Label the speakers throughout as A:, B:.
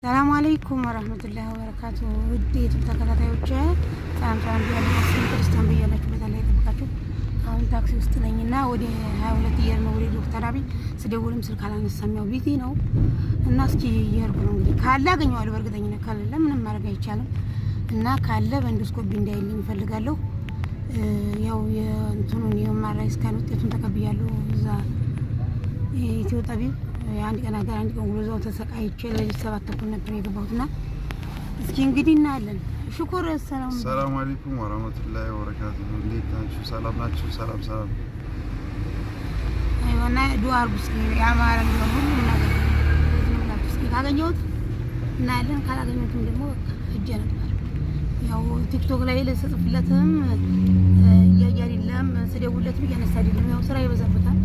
A: ሰላም አለይኩም ወራህመቱላሂ ወበረካቱ። ውዴት ተከታታዮች ሰላም ያለችን ክርስቲያን በያላችሁ በተለይ ተጠብቃችሁ አሁን ታክሲ ውስጥ ነኝና ወደ 22 እየር ነው ወደ ዶክተር አብይ ስደውልም ስልክ አላነሳም። ያው ቢዚ ነው እና እስኪ እየሄድኩ ነው። እንግዲህ ካለ አገኘዋለሁ በእርግጠኝነት፣ ካለ ምንም ማድረግ አይቻልም እና ካለ በእንዶስኮፒ እንዳይልኝ እፈልጋለሁ። ያው የእንትኑን የማራይ ስካን ውጤቱን ተቀብያለሁ። እዛ ኢትዮ ጠቢብ አንድ ቀን አገር አንድ ቀን ጉዞው ተሰቃይቼ ለሊት 7 ተኩል ነበር የገባሁትና እስኪ እንግዲህ እናያለን። ሽኩር
B: ሰላም አለይኩም ወራህመቱላሂ ወበረካቱሁ። እንዴት ናችሁ? ሰላም ናችሁ? ሰላም
A: አይዋና ዱአ አርጉስ ያማረ ነው ሁሉ ነገር እዚህ እስኪ ካገኘሁት እናያለን፣ ካላገኘሁትም ደግሞ እጄ ነበር። ያው ቲክቶክ ላይ ለሰጥፍለትም ያያሪለም ስደውለትም እያነሳ አይደለም። ያው ስራ ይበዛበታል።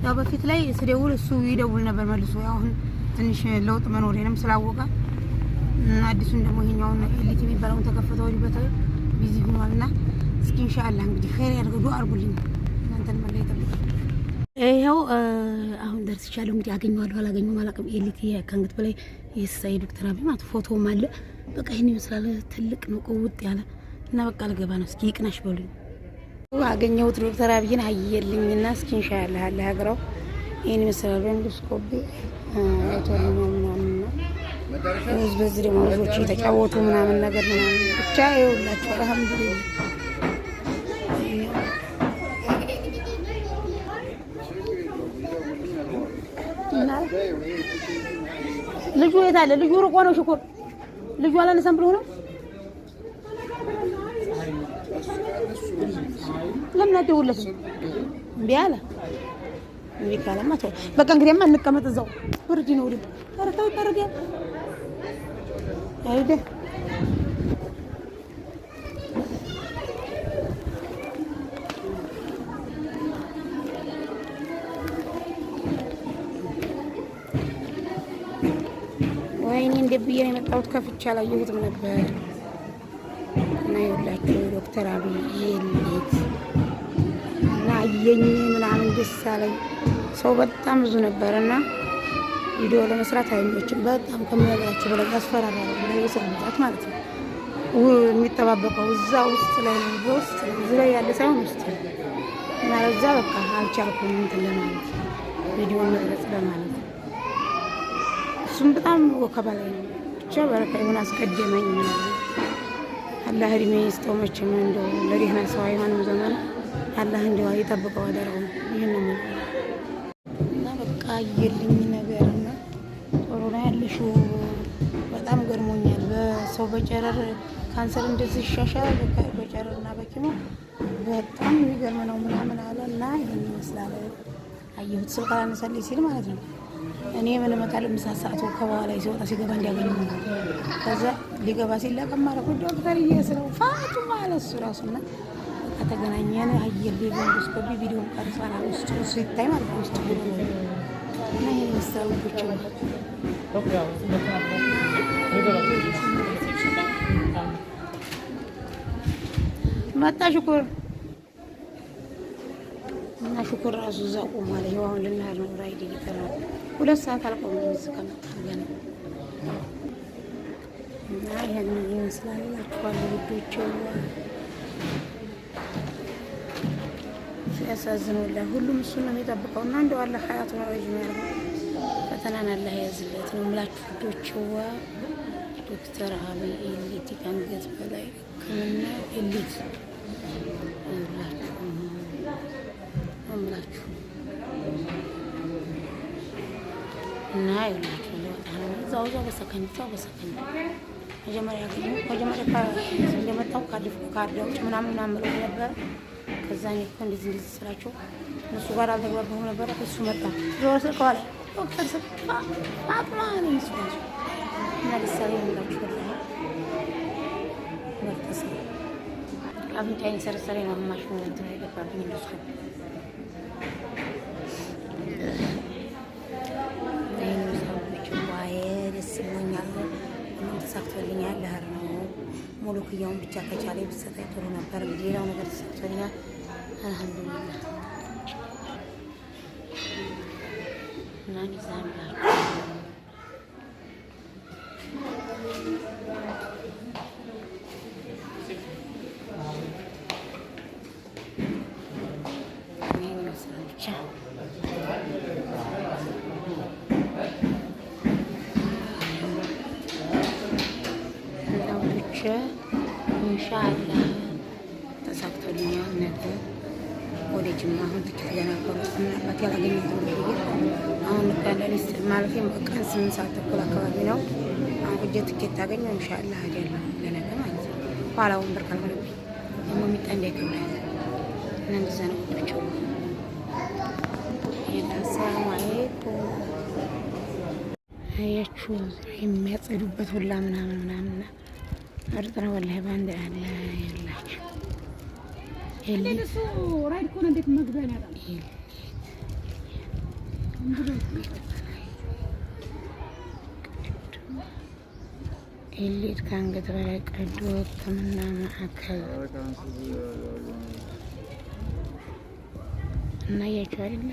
A: ያው በፊት ላይ ስደውል እሱ ይደውል ነበር መልሶ። ያው አሁን ትንሽ ለውጥ መኖሬንም ስላወቀ እና አዲሱን ደግሞ ይሄኛውን ኤሊት የሚባለውን ተከፈተው ወዲበታ ቢዚ ሆኗልና እስኪ ኢንሻአላህ እንግዲህ ኸይር ያድርጉ። ዱአ አርጉልኝ እናንተን ማለት ይጠብቃል። ይሄው አሁን ደርስቻለሁ። እንግዲህ አገኘዋለሁ አላገኘውም አላውቅም። ኤሊት ከአንገት በላይ የሳይ ዶክተር አብይ ማለት ፎቶውም አለ። በቃ ይሄን ይመስላል። ትልቅ ነው ቁውጥ ያለ እና በቃ ልገባ ነው። እስኪ ይቅናሽ በሉኝ። አገኘሁት ዶክተር አብይን አየልኝና እስኪ ኢንሻአላህ አለ ሀገራው ይሄን ይመስላል። በእንዶስኮፒ አይቶልኛል ምናምን ነው። በዚህ ደግሞ ልጆች የተጫወቱ ምናምን ነገር ምናምን ብቻ ይኸውላችሁ አልሐምዱሊላህ። ልጁ የት አለ? ልጁ ርቆ ነው። ሽኩር ልጁ አላነሳም ብሎ ነው። ለምን አትደውልለትም? እምቢ አለ። እምቢ ካለማ ተው በቃ። እንግዲህማ እንቀመጥ እዛው ብርድ ነው። ልብ ኧረ ተው ይበርዳል። አይደ ወይኔ እንደ ብዬ ነው የመጣሁት። ከፍቼ አላየሁትም ነበር እና ይኸውላችሁ ዶክተር አብይ ኤሊት እና አየኝ ምናምን ደስ አለኝ። ሰው በጣም ብዙ ነበርና ቪዲዮ ለመስራት አይመችም። በጣም ከመነግራችሁ በላይ ያስፈራራል። ለየሰዓት ማለት ነው የሚጠባበቀው እዛ ውስጥ ላይ ነው። በውስጥ እዚህ ላይ ያለ ሳይሆን ውስጥ እና እዛ በቃ አልቻልኩም እንትን ለማለት ቪዲዮ መቅረጽ ለማለት እሱም በጣም ወከባ ላይ ነው። ብቻ በረካ ይሁን አስቀደመኝ ምናምን አላህ እድሜ ይስጠው። መቼም እንደው ለደህና ሰው አይሆንም ዘመን አላህ እንደው ይጠብቀው አደረው። ይሄን ነው እና በቃ አየልኝ ነገርና ጥሩ ነው ያለሽው። በጣም ገርሞኛል። በሰው በጨረር ካንሰር እንደዚህ ይሻሻል በጨረርና በኪሞ በጣም የሚገርም ነው ምናምን አለና ይሄን ይመስላል። አየሁት ስልክ አላነሳልኝ ሲል ማለት ነው። እኔ ምን መጣለው ምሳሳቱ ከበኋላ ሲወጣ ሲገባ እንዲያገኝ ነው። ከዛ ሊገባ ሲላቀም ማለት ዶክተር እየሰራው ፋቱ ማለት እሱ ራሱና ከተገናኘን አየል በእንዶስኮፒ ቪዲዮ ቀርጸና ውስጥ ሲታይ ማለት ነው። ውስጥ እና ይሄን መሰሉ ብቻ መጣ ሽኩር እና ሽኩር ራሱ እዛ ቆሟል። ይኸው አሁን ልንሄድ ነው። ራይድ እየቀረ 2 ሰዓት አልቆምም እዚህ ከመጣን ገና እና ይሄን ይመስላል እላችኋለሁ ውዶቼ። ሲያሳዝኑላ ሁሉም እሱን ነው የሚጠብቀው እና እንደው አላህ ሀያቱን ረጅም ያድርገው። ፈተናን አላህ ያዝለት ነው የምላችሁ ውዶቼ። ዶክተር አብይ ኤሊት ከአንገት በላይ ሕክምና ኤሊት እምላችሁ እና ይላችሁ እዛው በሰከኝ መጀመሪያ እንደመጣሁ ካርድ ውጭ ምናምን ብለው ነበር። ከዛ እኔ እኮ እንደዚህ ስላቸው እነሱ ጋር አልተግባባሁም ነበር። እሱ መጣ ዞር ስል ከኋላ ዶክተር አጥማ ነው የሚስባቸው እና ለሳሌ ምላችሁ ወርተሰ አፍንጫዬን ሰርሰሬ ነው ማሽኑ እንትን የገባብኝ እንደሱ ተሳክቶልኛል። ለህር ነው ሙሉ ክያውን ብቻ ከቻለ ብትሰጠኝ ጥሩ ነበር። ሌላው ነገር ተሳክቶልኛል አልሐምዱሊላህ። እና ሚዛን ቤተሰቦች ኢንሻአላህ ተሳክቶልኛል። ነገ ወደ ጅማ አሁን ትኬት ገና ቆረጥ ምናልባት ያላገኘሁት ብዬ አሁን ካለሊስ ማለት ቀን 8 ሰዓት ተኩል አካባቢ ነው። አሁን ሂጅ ትኬት ታገኘው ኢንሻአላህ አይደለም ለነገ ማለት ነው። ኋላ ወንበር ካልሆነብኝ ደግሞ የሚጣ እንዳይከብዳል እና እንደዛ ነው ብቻው። ሰላም አለይኩም። አያችሁ የሚያጸዱበት ሁላ ምናምን ምናምን ምርጥ ነው ወላሂ። ባንድ አለ ያላችሁ ኤሊት ከአንገት በላይ ቀዶ ሕክምና ማዕከል እና ያያችሁ አይደለ